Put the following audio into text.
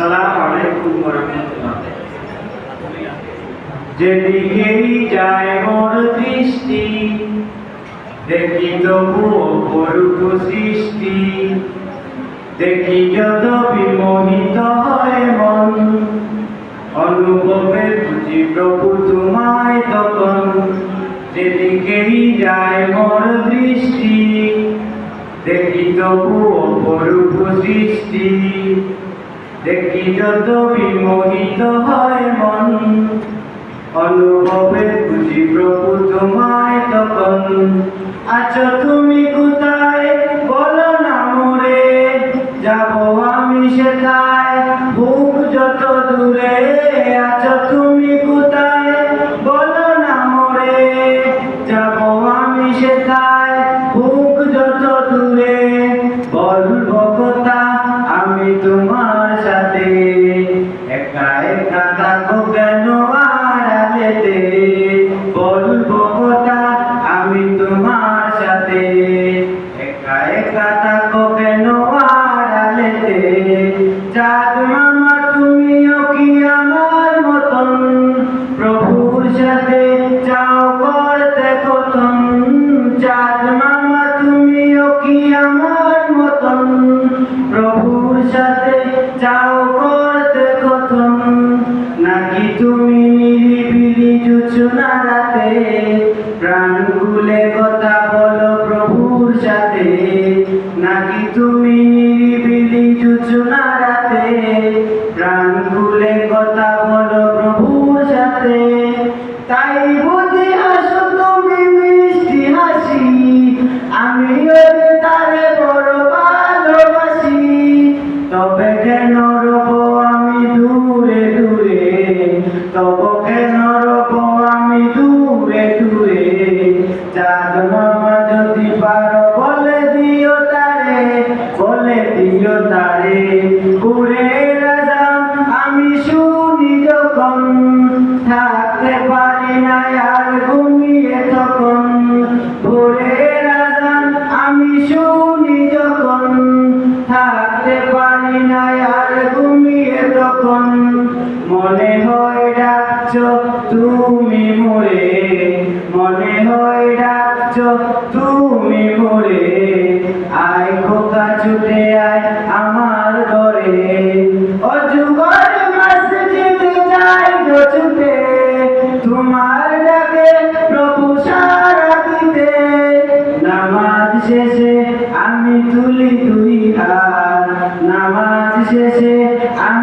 আসসালামু আলাইকুম ওয়া রাহমাতুল্লাহ। যেদিকেই যায় মোর দৃষ্টি, দেখি তবুও অপরূপ সৃষ্টি। দেখি যত বিমোহিত হয় মন, অনুভবে বুঝি প্রভু তোমায় তখন। যেদিকেই যায় মোর দৃষ্টি, দেখি তবু অপরূপ সৃষ্টি। দেখি যত বিমোহিত হয় মন, অনুভবে বুঝি প্রভু তোমায় তখন। আছো তুমি কোথায় বলো না মোরে, যাবো আমি সেথায় বুক যত দূরে। আছো তুমি কোথায় বলো না মোরে, যাবো আমি সেথায় বুক যত দূরে। বলবো কথা আমি তোমার সাথে, একা একা থাকো কেন আড়ালেতে। বলবো কথা আমি তোমার সাথে, একা একা থাকো কেন আড়ালেতে। চাঁদ মামা তুমিও কি আমার মতন, প্রভুর সাথে চাও করতে কথন। চাঁদ মামা তুমিও কি আমার মতন, প্রভুর সাথে চাও করতে কথন। নাকি তুমি নিরিবিলি জোছনা রাতে, প্রাণ খুলে কথা বলো প্রভুর সাথে। নাকি তুমি নিরিবিলি জোছনা রাতে, প্রাণ খুলে কথা বলো প্রভুর সাথে। তাই বুঝি হাসো তুমি মিষ্টি হাসি, আমিও তারে বড় ভালোবাসি। তবে কেন রব আমি দূরে দূরে, তবে কেন রব আমি দূরে দূরে। চাঁদ মামা যদি পারো বলে দিও তারে, বলে দিও তারে। ভোরের আজান আমি শুনি যখন, থাকতে পারি না আর ঘুমিয়ে তখন। ভোরের আজান আমি শুনি যখন, থাকতে পারি না আর ঘুমিয়ে তখন। মনে হয় ডাকছো